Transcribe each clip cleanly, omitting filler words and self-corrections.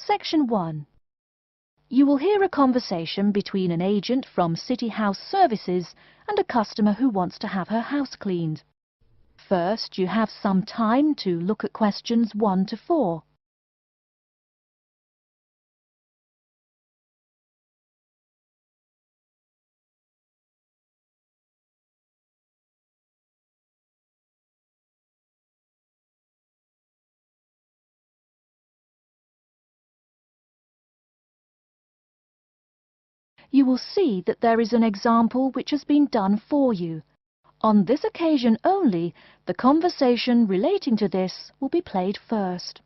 Section 1. You will hear a conversation between an agent from City House Services and a customer who wants to have her house cleaned. First, you have some time to look at questions 1 to 4. You will see that there is an example which has been done for you. On this occasion only, the conversation relating to this will be played first.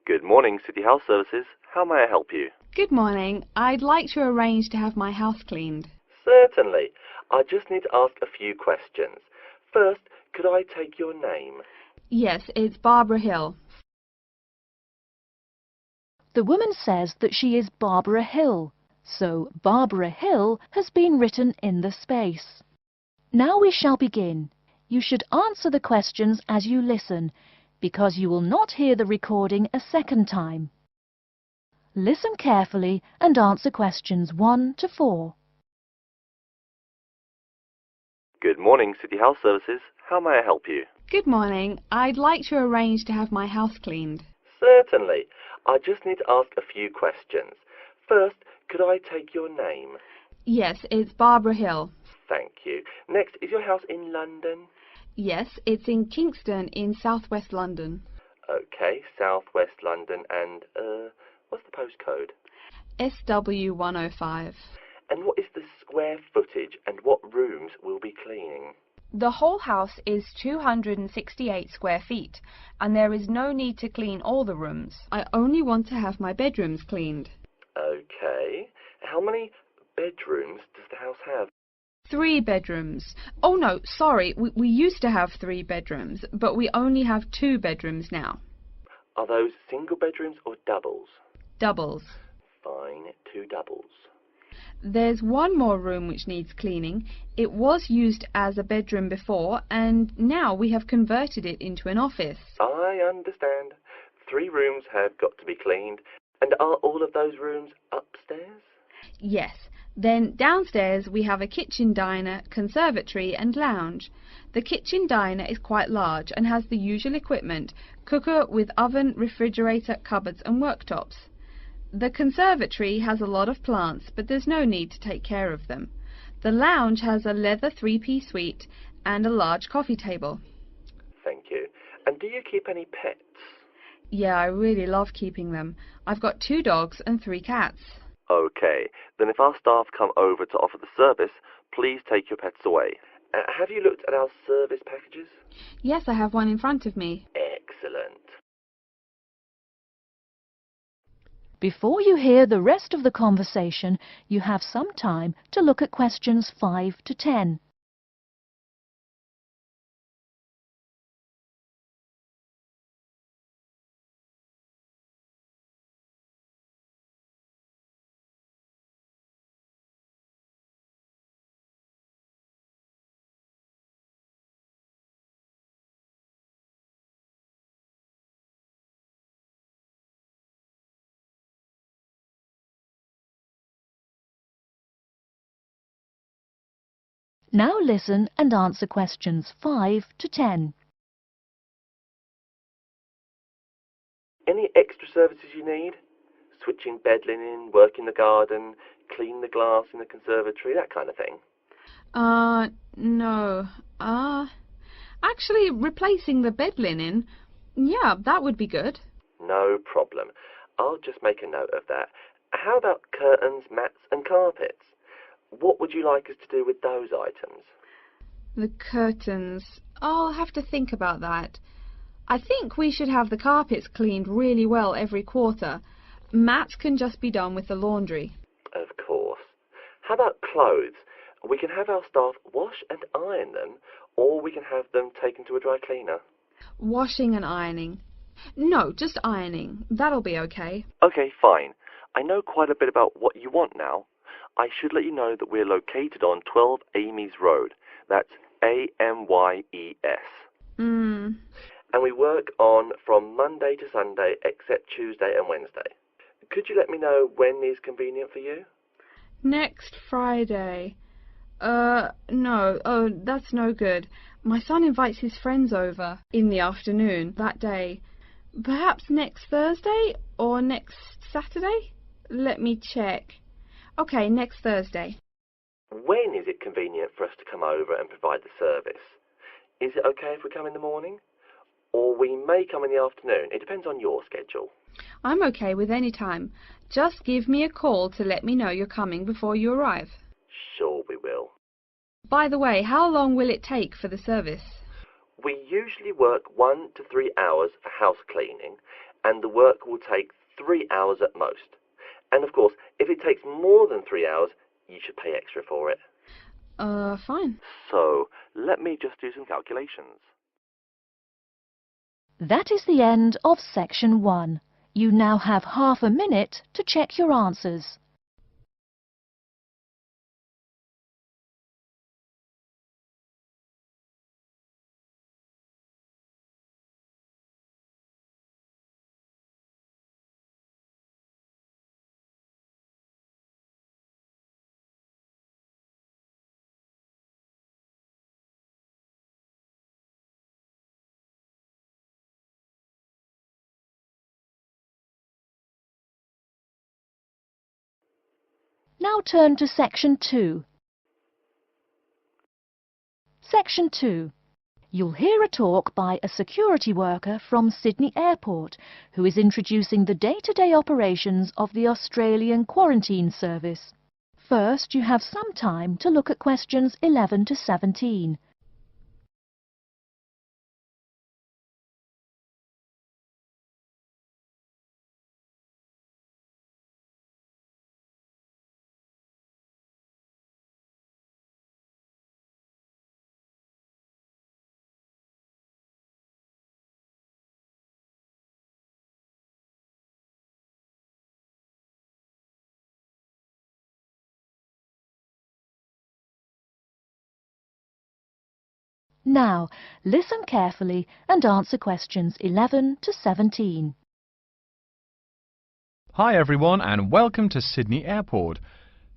Good morning, City House Services. How may I help you? Good morning. I'd like to arrange to have my house cleaned. Certainly. I just need to ask a few questions. First, could I take your name? Yes, it's Barbara Hill. The woman says that she is Barbara Hill, so Barbara Hill has been written in the space. Now we shall begin. You should answer the questions as you listen, because you will not hear the recording a second time. Listen carefully and answer questions 1 to 4. Good morning, City House Services. How may I help you? Good morning. I'd like to arrange to have my house cleaned. Certainly. I just need to ask a few questions. First, could I take your name? Yes, it's Barbara Hill. Thank you. Next, is your house in London? Yes, it's in Kingston in southwest London. Okay, southwest London, and, what's the postcode? SW105. And what is the square footage and what rooms will be cleaning? The whole house is 268 square feet, and there is no need to clean all the rooms. I only want to have my bedrooms cleaned. Okay. How many bedrooms does the house have? 3 bedrooms. Oh no, sorry, we used to have 3 bedrooms, but we only have 2 bedrooms now. Are those single bedrooms or doubles? Doubles. Fine, 2 doubles. There's one more room which needs cleaning. It was used as a bedroom before, and now we have converted it into an office. I understand. 3 rooms have got to be cleaned. And are all of those rooms upstairs? Yes. Then downstairs we have a kitchen diner, conservatory and lounge. The kitchen diner is quite large and has the usual equipment: cooker with oven, refrigerator, cupboards and worktops. The conservatory has a lot of plants, but there's no need to take care of them. The lounge has a leather 3-piece suite and a large coffee table. Thank you. And do you keep any pets? Yeah, I really love keeping them. I've got 2 dogs and 3 cats. Okay, then if our staff come over to offer the service, please take your pets away. Have you looked at our service packages? Yes, I have one in front of me. Excellent. Before you hear the rest of the conversation, you have some time to look at questions 5 to 10. Now listen and answer questions 5 to 10. Any extra services you need? Switching bed linen, work in the garden, clean the glass in the conservatory, that kind of thing? No. Actually, replacing the bed linen, yeah, that would be good. No problem. I'll just make a note of that. How about curtains, mats and carpets? What would you like us to do with those items? The curtains. I'll have to think about that. I think we should have the carpets cleaned really well every quarter. Mats can just be done with the laundry. Of course. How about clothes? We can have our staff wash and iron them, or we can have them taken to a dry cleaner. Washing and ironing. No, just ironing. That'll be okay. Okay, fine. I know quite a bit about what you want now. I should let you know that we're located on 12 Amy's Road. That's Amyes. and we work on from Monday to Sunday except Tuesday and Wednesday. Could you let me know when is convenient for you? Next Friday. No. Oh, that's no good. My son invites his friends over in the afternoon that day. Perhaps next Thursday or next Saturday? Let me check. Okay, next Thursday. When is it convenient for us to come over and provide the service? Is it okay if we come in the morning? Or we may come in the afternoon. It depends on your schedule. I'm okay with any time. Just give me a call to let me know you're coming before you arrive. Sure we will. By the way, how long will it take for the service? We usually work 1 to 3 hours for house cleaning, and the work will take 3 hours at most. And of course, if it takes more than 3 hours, you should pay extra for it. Fine. So, let me just do some calculations. That is the end of section 1. You now have half a minute to check your answers. Now turn to section 2. Section 2. You'll hear a talk by a security worker from Sydney Airport who is introducing the day-to-day operations of the Australian Quarantine Service. First, you have some time to look at questions 11 to 17. Now, listen carefully and answer questions 11 to 17. Hi everyone and welcome to Sydney Airport.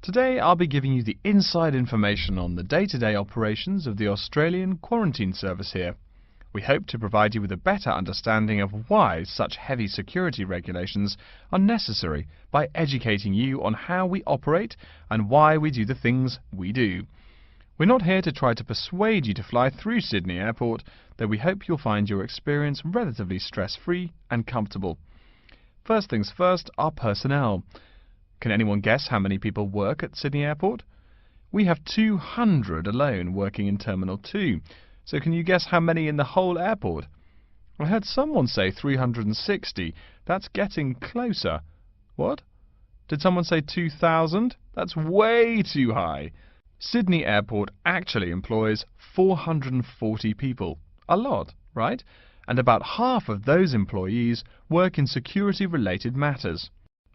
Today I'll be giving you the inside information on the day-to-day operations of the Australian Quarantine Service here. We hope to provide you with a better understanding of why such heavy security regulations are necessary by educating you on how we operate and why we do the things we do. We're not here to try to persuade you to fly through Sydney Airport, though we hope you'll find your experience relatively stress-free and comfortable. First things first, our personnel. Can anyone guess how many people work at Sydney Airport? We have 200 alone working in Terminal 2, so can you guess how many in the whole airport? I heard someone say 360. That's getting closer. What? Did someone say 2,000? That's way too high. Sydney Airport actually employs 440 people. A lot, right? And about half of those employees work in security-related matters.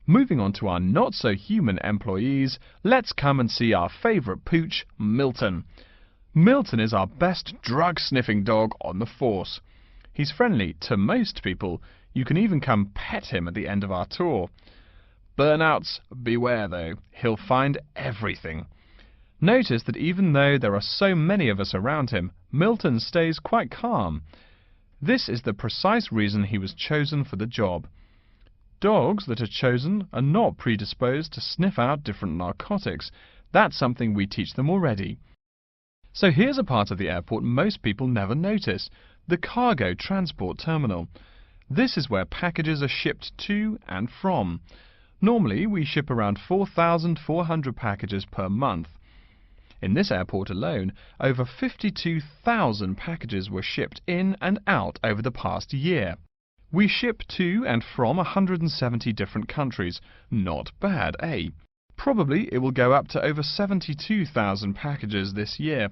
Moving on to our not-so-human employees, let's come and see our favourite pooch, Milton. Milton is our best drug-sniffing dog on the force. He's friendly to most people. You can even come pet him at the end of our tour. Burnouts, beware though. He'll find everything. Notice that even though there are so many of us around him, Milton stays quite calm. This is the precise reason he was chosen for the job. Dogs that are chosen are not predisposed to sniff out different narcotics. That's something we teach them already. So here's a part of the airport most people never notice, the cargo transport terminal. This is where packages are shipped to and from. Normally we ship around 4,400 packages per month. In this airport alone, over 52,000 packages were shipped in and out over the past year. We ship to and from 170 different countries. Not bad, eh? Probably it will go up to over 72,000 packages this year.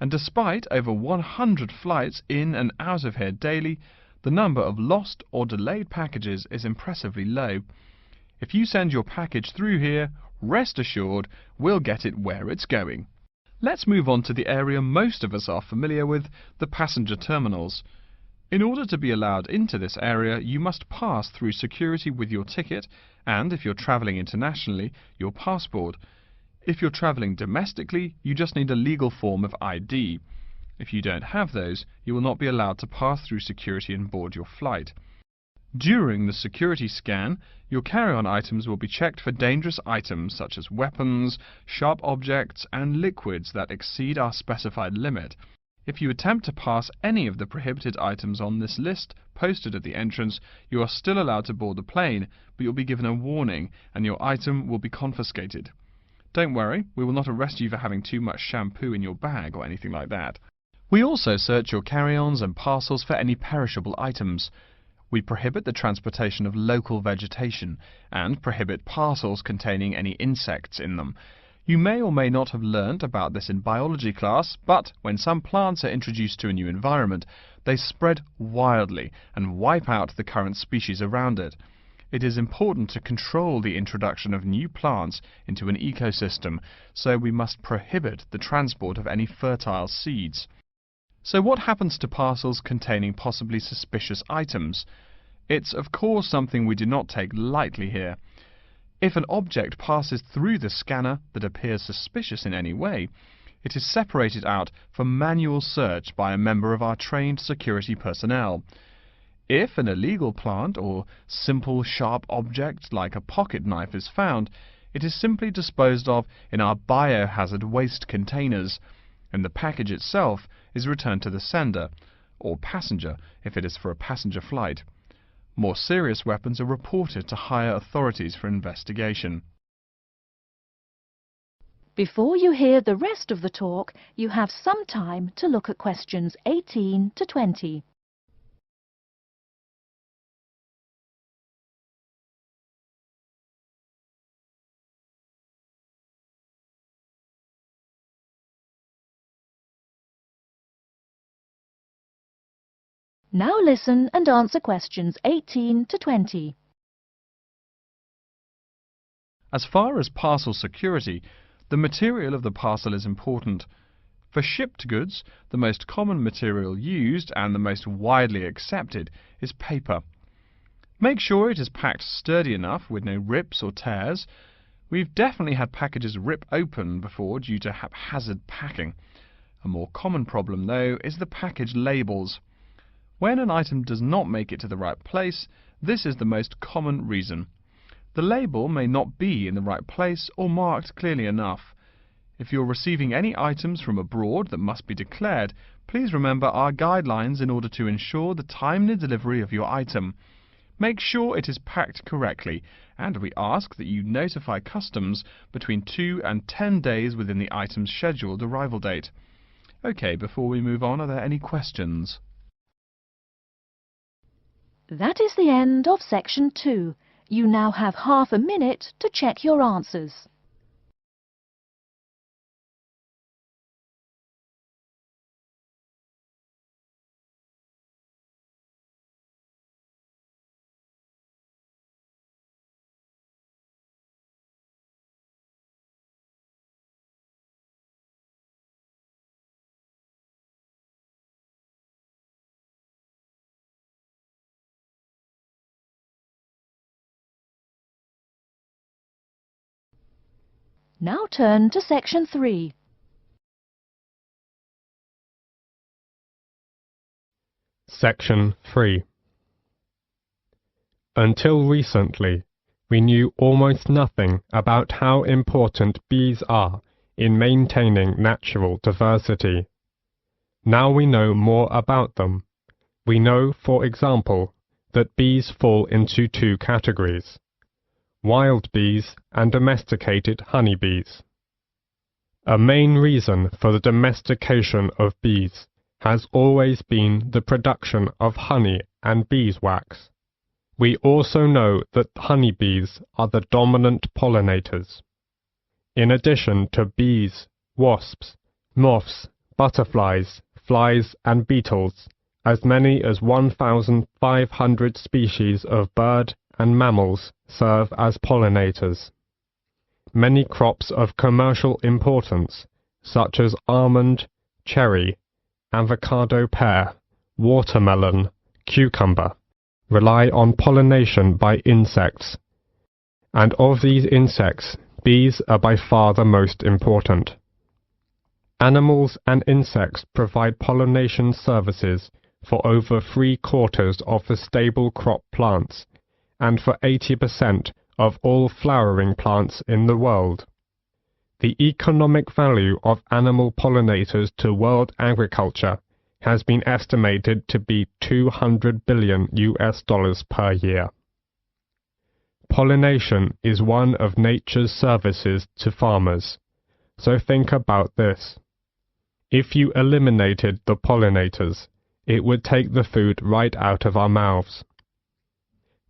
And despite over 100 flights in and out of here daily, the number of lost or delayed packages is impressively low. If you send your package through here, rest assured we'll get it where it's going. Let's move on to the area most of us are familiar with, the passenger terminals. In order to be allowed into this area, you must pass through security with your ticket and, if you're travelling internationally, your passport. If you're travelling domestically, you just need a legal form of ID. If you don't have those, you will not be allowed to pass through security and board your flight. During the security scan, your carry-on items will be checked for dangerous items such as weapons, sharp objects and liquids that exceed our specified limit. If you attempt to pass any of the prohibited items on this list posted at the entrance, you are still allowed to board the plane, but you'll be given a warning and your item will be confiscated. Don't worry, we will not arrest you for having too much shampoo in your bag or anything like that. We also search your carry-ons and parcels for any perishable items. We prohibit the transportation of local vegetation and prohibit parcels containing any insects in them. You may or may not have learnt about this in biology class, but when some plants are introduced to a new environment, they spread wildly and wipe out the current species around it. It is important to control the introduction of new plants into an ecosystem, so we must prohibit the transport of any fertile seeds. So what happens to parcels containing possibly suspicious items? It's of course something we do not take lightly here. If an object passes through the scanner that appears suspicious in any way, it is separated out for manual search by a member of our trained security personnel. If an illegal plant or simple sharp object like a pocket knife is found, it is simply disposed of in our biohazard waste containers, and the package itself is returned to the sender, or passenger if it is for a passenger flight. More serious weapons are reported to higher authorities for investigation. Before you hear the rest of the talk, you have some time to look at questions 18 to 20. Now listen and answer questions 18 to 20. As far as parcel security, the material of the parcel is important. For shipped goods, the most common material used and the most widely accepted is paper. Make sure it is packed sturdy enough with no rips or tears. We've definitely had packages rip open before due to haphazard packing. A more common problem, though, is the package labels. When an item does not make it to the right place, this is the most common reason. The label may not be in the right place or marked clearly enough. If you're receiving any items from abroad that must be declared, please remember our guidelines in order to ensure the timely delivery of your item. Make sure it is packed correctly, and we ask that you notify customs between 2 and 10 days within the item's scheduled arrival date. OK, before we move on, are there any questions? That is the end of section 2. You now have half a minute to check your answers. Now turn to section 3. Section 3. Until recently, we knew almost nothing about how important bees are in maintaining natural diversity. Now we know more about them. We know, for example, that bees fall into 2 categories: wild bees and domesticated honeybees. A main reason for the domestication of bees has always been the production of honey and beeswax. We also know that honeybees are the dominant pollinators. In addition to bees, wasps, moths, butterflies, flies and beetles, as many as 1,500 species of bird and mammals serve as pollinators. Many crops of commercial importance, such as almond, cherry, avocado pear, watermelon, cucumber, rely on pollination by insects. And of these insects, bees are by far the most important. Animals and insects provide pollination services for over 3/4 of the stable crop plants and for 80% of all flowering plants in the world. The economic value of animal pollinators to world agriculture has been estimated to be $200 billion per year. Pollination is one of nature's services to farmers, so think about this. If you eliminated the pollinators, it would take the food right out of our mouths.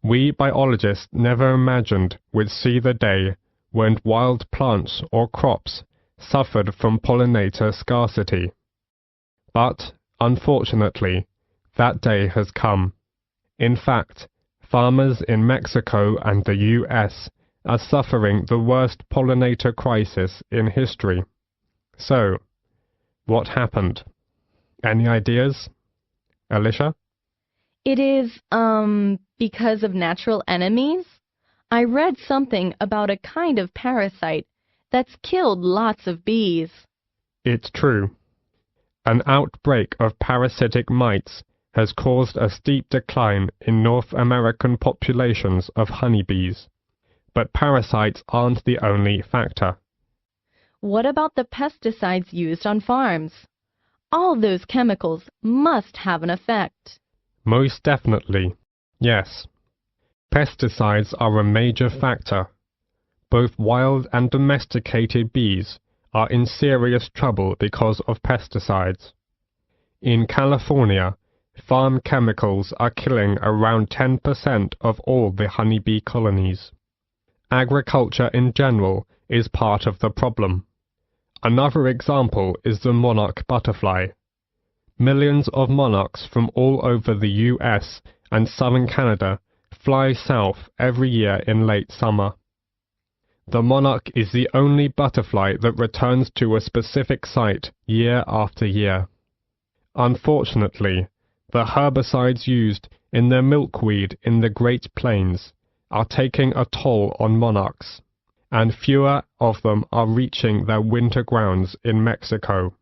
We biologists never imagined we'd see the day when wild plants or crops suffered from pollinator scarcity. But, unfortunately, that day has come. In fact, farmers in Mexico and the US are suffering the worst pollinator crisis in history. So, what happened? Any ideas? Alicia? It is, because of natural enemies? I read something about a kind of parasite that's killed lots of bees. It's true. An outbreak of parasitic mites has caused a steep decline in North American populations of honeybees. But parasites aren't the only factor. What about the pesticides used on farms? All those chemicals must have an effect. Most definitely, yes. Pesticides are a major factor. Both wild and domesticated bees are in serious trouble because of pesticides. In California, farm chemicals are killing around 10% of all the honeybee colonies. Agriculture in general is part of the problem. Another example is the monarch butterfly. Millions of monarchs from all over the US and southern Canada fly south every year in late summer. The monarch is the only butterfly that returns to a specific site year after year. Unfortunately, the herbicides used in the milkweed in the Great Plains are taking a toll on monarchs, and fewer of them are reaching their winter grounds in Mexico.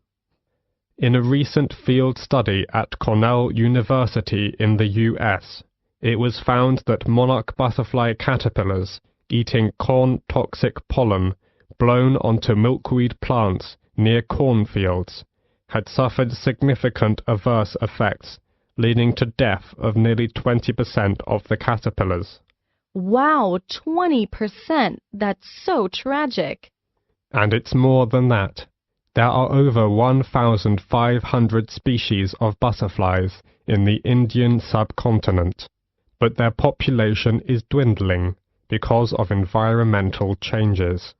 In a recent field study at Cornell University in the US, it was found that monarch butterfly caterpillars eating corn-toxic pollen blown onto milkweed plants near cornfields had suffered significant adverse effects, leading to death of nearly 20% of the caterpillars. Wow, 20%! That's so tragic. And it's more than that. There are over 1,500 species of butterflies in the Indian subcontinent, but their population is dwindling because of environmental changes.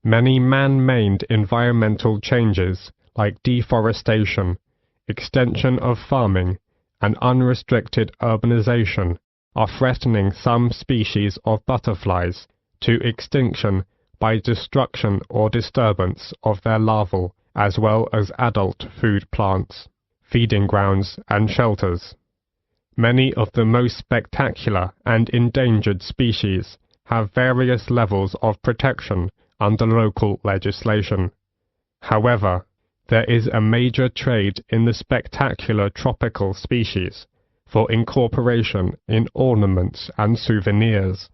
Many man-made environmental changes like deforestation, extension of farming, and unrestricted urbanization are threatening some species of butterflies to extinction by destruction or disturbance of their larval as well as adult food plants, feeding grounds and shelters. Many of the most spectacular and endangered species have various levels of protection under local legislation. However, there is a major trade in the spectacular tropical species for incorporation in ornaments and souvenirs.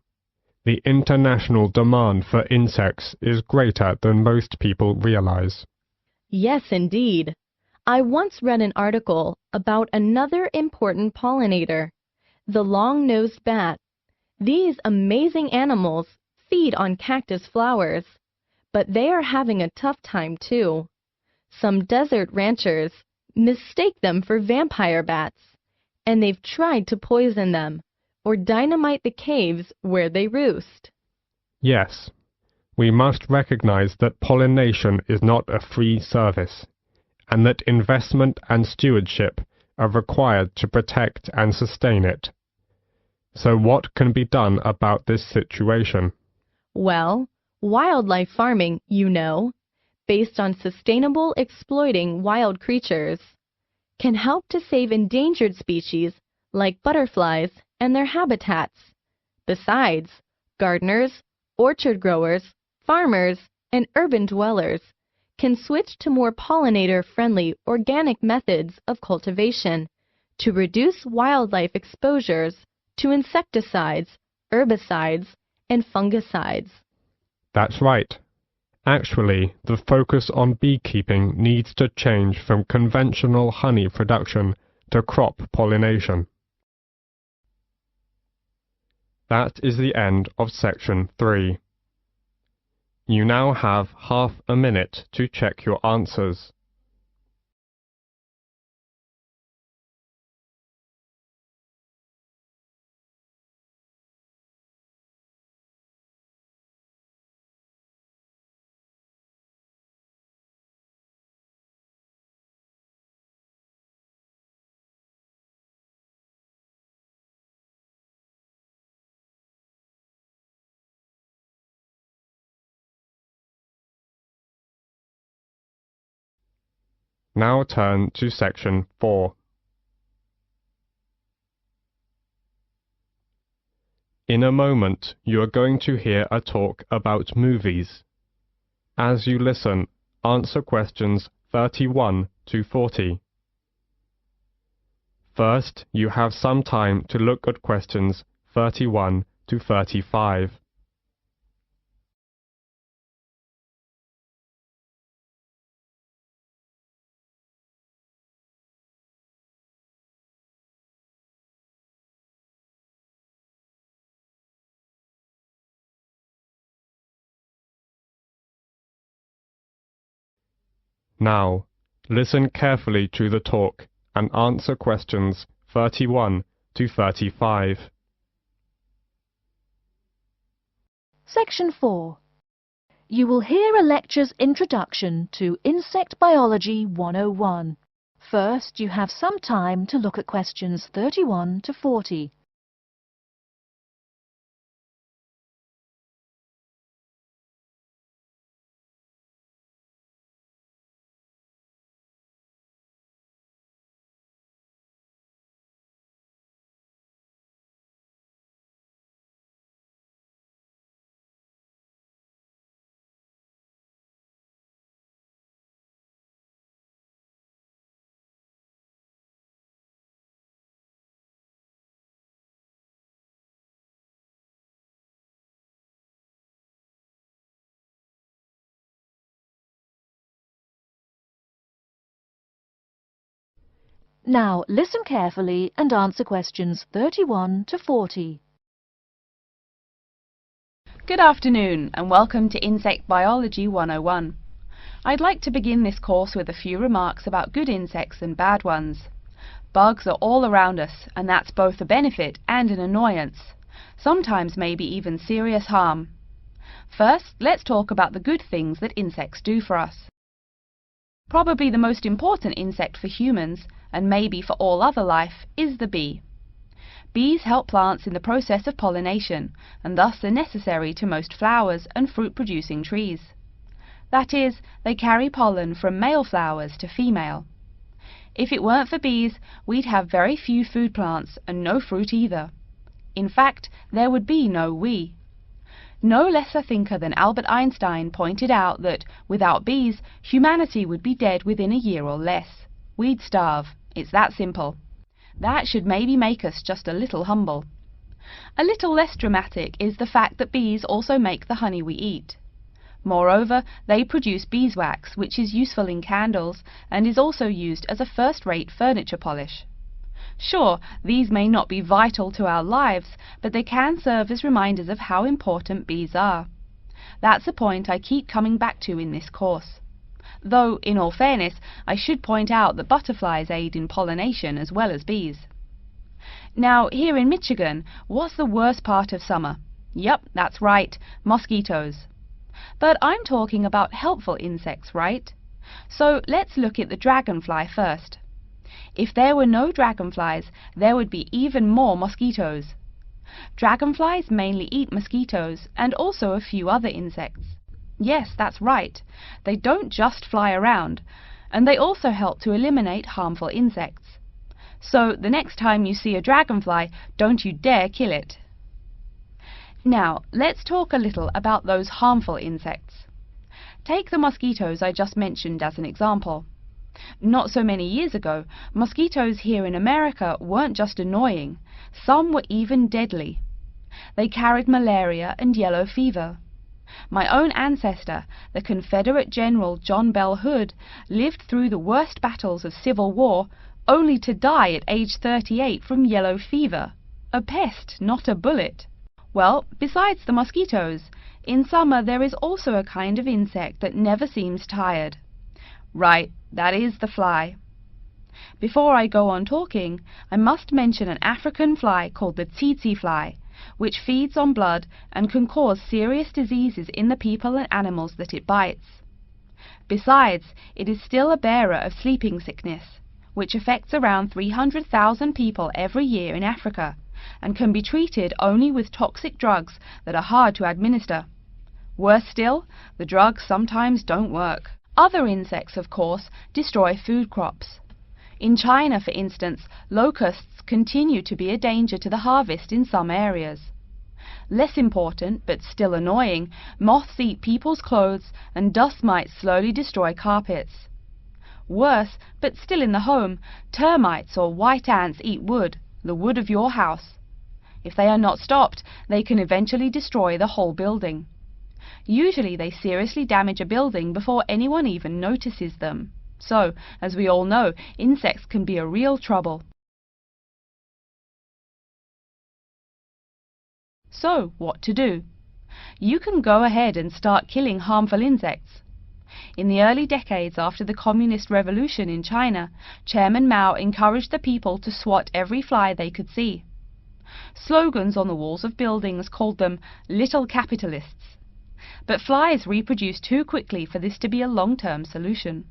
The international demand for insects is greater than most people realize. Yes, indeed. I once read an article about another important pollinator, the long-nosed bat. These amazing animals feed on cactus flowers, but they are having a tough time too. Some desert ranchers mistake them for vampire bats, and they've tried to poison them or dynamite the caves where they roost. Yes, we must recognize that pollination is not a free service, and that investment and stewardship are required to protect and sustain it. So what can be done about this situation? Well, wildlife farming, based on sustainable exploiting wild creatures. can help to save endangered species like butterflies and their habitats. Besides, gardeners, orchard growers, farmers, and urban dwellers can switch to more pollinator-friendly organic methods of cultivation to reduce wildlife exposures to insecticides, herbicides, and fungicides. That's right. Actually, the focus on beekeeping needs to change from conventional honey production to crop pollination. That is the end of section 3. You now have half a minute to check your answers. Now turn to section 4. In a moment, you are going to hear a talk about movies. As you listen, answer questions 31 to 40. First, you have some time to look at questions 31 to 35. Now, listen carefully to the talk and answer questions 31 to 35. Section 4. You will hear a lecture's introduction to Insect Biology 101. First, you have some time to look at questions 31 to 40. Now listen carefully and answer questions 31 to 40. Good afternoon and welcome to Insect Biology 101. I'd like to begin this course with a few remarks about good insects and bad ones. Bugs are all around us, and that's both a benefit and an annoyance, sometimes maybe even serious harm. First, let's talk about the good things that insects do for us. Probably the most important insect for humans, and maybe for all other life, is the bee. Bees help plants in the process of pollination, and thus are necessary to most flowers and fruit-producing trees. That is, they carry pollen from male flowers to female. If it weren't for bees, we'd have very few food plants and no fruit either. In fact, there would be no we. No less a thinker than Albert Einstein pointed out that, without bees, humanity would be dead within a year or less. We'd starve. It's that simple. That should maybe make us just a little humble. A little less dramatic is the fact that bees also make the honey we eat. Moreover, they produce beeswax, which is useful in candles and is also used as a first-rate furniture polish. Sure, these may not be vital to our lives, but they can serve as reminders of how important bees are. That's a point I keep coming back to in this course. Though, in all fairness, I should point out that butterflies aid in pollination as well as bees. Now, here in Michigan, what's the worst part of summer? Yep, that's right, mosquitoes. But I'm talking about helpful insects, right? So let's look at the dragonfly first. If there were no dragonflies, there would be even more mosquitoes. Dragonflies mainly eat mosquitoes and also a few other insects. Yes, that's right. They don't just fly around. and they also help to eliminate harmful insects. So the next time you see a dragonfly, don't you dare kill it. Now, let's talk a little about those harmful insects. Take the mosquitoes I just mentioned as an example. Not so many years ago, mosquitoes here in America weren't just annoying, some were even deadly. They carried malaria and yellow fever. My own ancestor, the Confederate General John Bell Hood, lived through the worst battles of Civil War, only to die at age 38 from yellow fever. A pest, not a bullet. Well, besides the mosquitoes, in summer there is also a kind of insect that never seems tired. Right, that is the fly. Before I go on talking, I must mention an African fly called the tsetse fly, which feeds on blood and can cause serious diseases in the people and animals that it bites. Besides, it is still a bearer of sleeping sickness, which affects around 300,000 people every year in Africa, and can be treated only with toxic drugs that are hard to administer. Worse still, the drugs sometimes don't work. Other insects, of course, destroy food crops. In China, for instance, locusts continue to be a danger to the harvest in some areas. Less important, but still annoying, moths eat people's clothes and dust mites slowly destroy carpets. Worse, but still in the home, termites or white ants eat wood, the wood of your house. If they are not stopped, they can eventually destroy the whole building. Usually they seriously damage a building before anyone even notices them. So, as we all know, insects can be a real trouble. So, what to do? You can go ahead and start killing harmful insects. In the early decades after the Communist Revolution in China, Chairman Mao encouraged the people to swat every fly they could see. Slogans on the walls of buildings called them "little capitalists." But flies reproduce too quickly for this to be a long-term solution.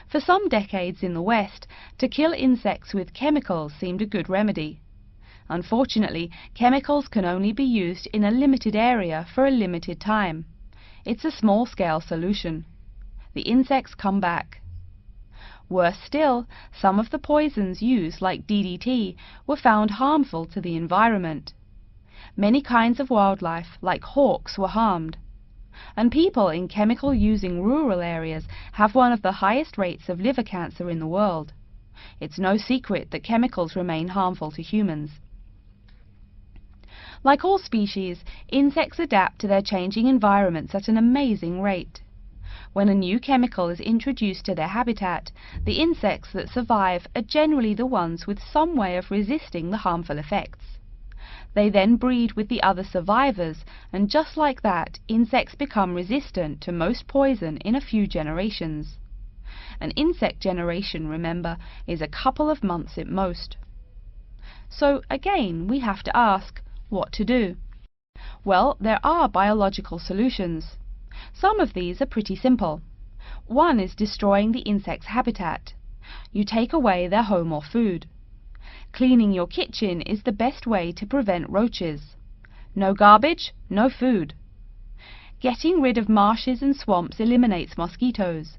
For some decades in the West, to kill insects with chemicals seemed a good remedy. Unfortunately, chemicals can only be used in a limited area for a limited time. It's a small-scale solution. The insects come back. Worse still, some of the poisons used, like DDT, were found harmful to the environment. Many kinds of wildlife, like hawks, were harmed. And people in chemical-using rural areas have one of the highest rates of liver cancer in the world. It's no secret that chemicals remain harmful to humans. Like all species, insects adapt to their changing environments at an amazing rate. When a new chemical is introduced to their habitat, the insects that survive are generally the ones with some way of resisting the harmful effects. They then breed with the other survivors, and just like that, insects become resistant to most poison in a few generations. An insect generation, remember, is a couple of months at most. So again, we have to ask, what to do? Well, there are biological solutions. Some of these are pretty simple. One is destroying the insect's habitat. You take away their home or food. Cleaning your kitchen is the best way to prevent roaches. No garbage, no food. Getting rid of marshes and swamps eliminates mosquitoes.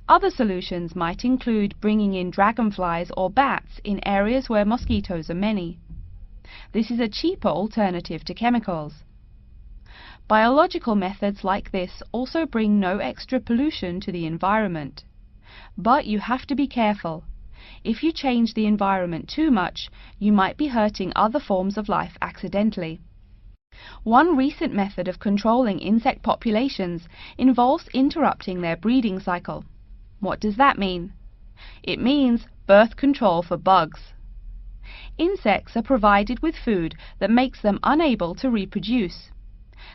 Other solutions might include bringing in dragonflies or bats in areas where mosquitoes are many. This is a cheaper alternative to chemicals. Biological methods like this also bring no extra pollution to the environment. But you have to be careful. If you change the environment too much, you might be hurting other forms of life accidentally. One recent method of controlling insect populations involves interrupting their breeding cycle. What does that mean? It means birth control for bugs. Insects are provided with food that makes them unable to reproduce.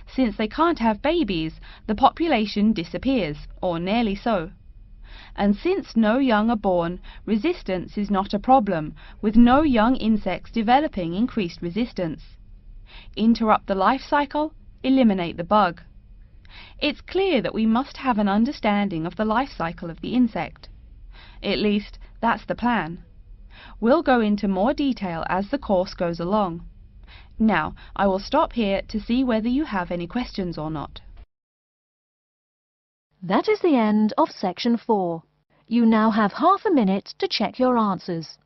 Since they can't have babies, the population disappears, or nearly so. And since no young are born, resistance is not a problem, with no young insects developing increased resistance. Interrupt the life cycle, eliminate the bug. It's clear that we must have an understanding of the life cycle of the insect. At least, that's the plan. We'll go into more detail as the course goes along. Now, I will stop here to see whether you have any questions or not. That is the end of section 4. You now have half a minute to check your answers.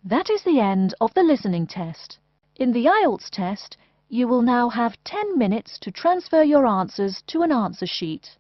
That is the end of the listening test. In the Ielts test, you will now have 10 minutes to transfer your answers to an answer sheet.